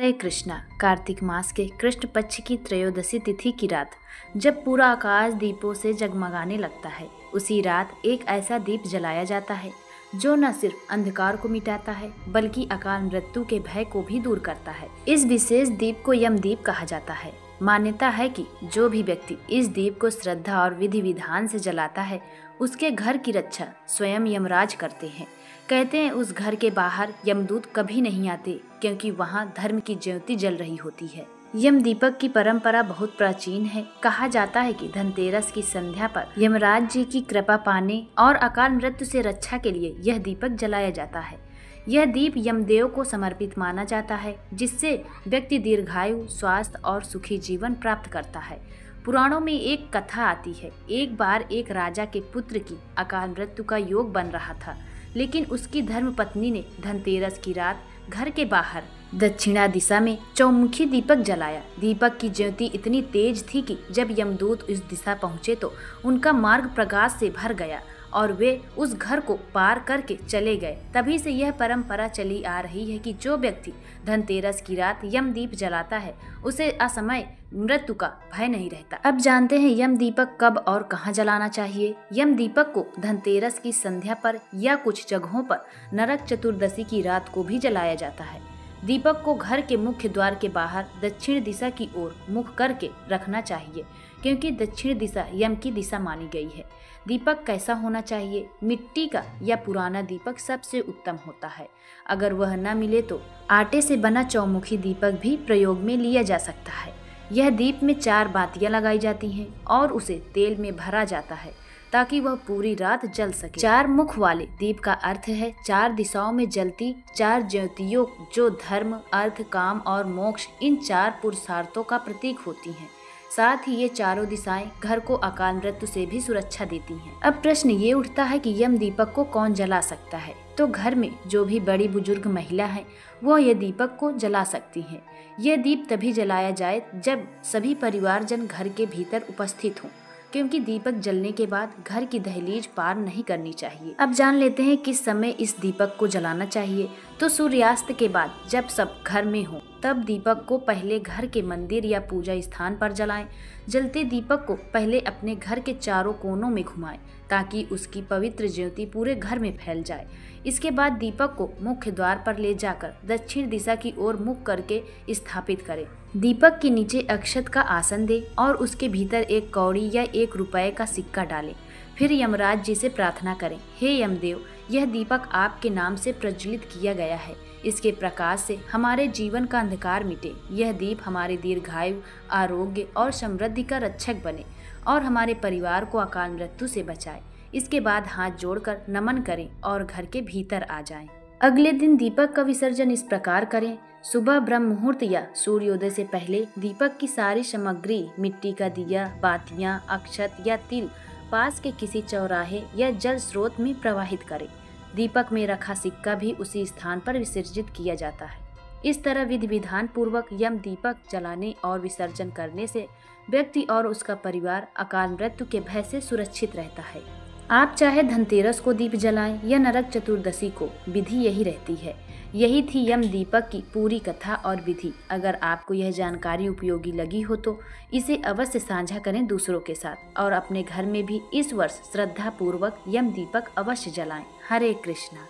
हरे कृष्णा। कार्तिक मास के कृष्ण पक्ष की त्रयोदशी तिथि की रात जब पूरा आकाश दीपों से जगमगाने लगता है, उसी रात एक ऐसा दीप जलाया जाता है जो न सिर्फ अंधकार को मिटाता है बल्कि अकाल मृत्यु के भय को भी दूर करता है। इस विशेष दीप को यमदीप कहा जाता है। मान्यता है कि जो भी व्यक्ति इस दीप को श्रद्धा और विधि विधान से जलाता है, उसके घर की रक्षा स्वयं यमराज करते हैं। कहते हैं उस घर के बाहर यमदूत कभी नहीं आते, क्योंकि वहाँ धर्म की ज्योति जल रही होती है। यम दीपक की परंपरा बहुत प्राचीन है। कहा जाता है कि धनतेरस की संध्या पर यमराज जी की कृपा पाने और अकाल मृत्यु से रक्षा के लिए यह दीपक जलाया जाता है। यह दीप यमदेव को समर्पित माना जाता है, जिससे व्यक्ति दीर्घायु, स्वास्थ्य और सुखी जीवन प्राप्त करता है। पुराणों में एक कथा आती है। एक बार एक राजा के पुत्र की अकाल मृत्यु का योग बन रहा था, लेकिन उसकी धर्म पत्नी ने धनतेरस की रात घर के बाहर दक्षिणा दिशा में चौमुखी दीपक जलाया। दीपक की ज्योति इतनी तेज थी कि जब यमदूत इस दिशा पहुंचे तो उनका मार्ग प्रकाश से भर गया और वे उस घर को पार करके चले गए। तभी से यह परंपरा चली आ रही है कि जो व्यक्ति धनतेरस की रात यमदीप जलाता है, उसे असमय मृत्यु का भय नहीं रहता। अब जानते हैं यम दीपक कब और कहां जलाना चाहिए। यम दीपक को धनतेरस की संध्या पर या कुछ जगहों पर नरक चतुर्दशी की रात को भी जलाया जाता है। दीपक को घर के मुख्य द्वार के बाहर दक्षिण दिशा की ओर मुख करके रखना चाहिए, क्योंकि दक्षिण दिशा यम की दिशा मानी गई है। दीपक कैसा होना चाहिए? मिट्टी का या पुराना दीपक सबसे उत्तम होता है। अगर वह न मिले तो आटे से बना चौमुखी दीपक भी प्रयोग में लिया जा सकता है। यह दीप में 4 बातियां लगाई जाती हैं और उसे तेल में भरा जाता है ताकि वह पूरी रात जल सके। 4 मुख वाले दीप का अर्थ है 4 दिशाओं में जलती 4 ज्योतियों, जो धर्म, अर्थ, काम और मोक्ष इन 4 पुरुषार्थों का प्रतीक होती हैं। साथ ही ये चारों दिशाएं घर को अकाल मृत्यु से भी सुरक्षा देती हैं। अब प्रश्न ये उठता है कि यम दीपक को कौन जला सकता है? तो घर में जो भी बड़ी बुजुर्ग महिला है वो यह दीपक को जला सकती हैं। यह दीप तभी जलाया जाए जब सभी परिवारजन घर के भीतर उपस्थित हों, क्योंकि दीपक जलने के बाद घर की दहलीज पार नहीं करनी चाहिए। अब जान लेते हैं किस समय इस दीपक को जलाना चाहिए। तो सूर्यास्त के बाद जब सब घर में हो तब दीपक को पहले घर के मंदिर या पूजा स्थान पर जलाएं। जलते दीपक को पहले अपने घर के चारों कोनों में घुमाएं ताकि उसकी पवित्र ज्योति पूरे घर में फैल जाए। इसके बाद दीपक को मुख्य द्वार पर ले जाकर दक्षिण दिशा की ओर मुख करके स्थापित करें। दीपक के नीचे अक्षत का आसन दें और उसके भीतर 1 कौड़ी या 1 रुपए का सिक्का डालें। फिर यमराज जी से प्रार्थना करें, हे यमदेव, यह दीपक आपके नाम से प्रज्वलित किया गया है। इसके प्रकाश से हमारे जीवन का अंधकार मिटे। यह दीप हमारे दीर्घायु, आरोग्य और समृद्धि का रक्षक बने और हमारे परिवार को अकाल मृत्यु से बचाए। इसके बाद हाथ जोड़कर नमन करें और घर के भीतर आ जाएं। अगले दिन दीपक का विसर्जन इस प्रकार करें। सुबह ब्रह्म मुहूर्त या सूर्योदय से पहले दीपक की सारी सामग्री, मिट्टी का दिया, बातियां, अक्षत या तिल पास के किसी चौराहे या जल स्रोत में प्रवाहित करें। दीपक में रखा सिक्का भी उसी स्थान पर विसर्जित किया जाता है। इस तरह विधि विधान पूर्वक यम दीपक जलाने और विसर्जन करने से व्यक्ति और उसका परिवार अकाल मृत्यु के भय से सुरक्षित रहता है। आप चाहे धनतेरस को दीप जलाएं या नरक चतुर्दशी को, विधि यही रहती है। यही थी यम दीपक की पूरी कथा और विधि। अगर आपको यह जानकारी उपयोगी लगी हो तो इसे अवश्य साझा करें दूसरों के साथ और अपने घर में भी इस वर्ष श्रद्धा पूर्वक यम दीपक अवश्य जलाएं। हरे कृष्णा।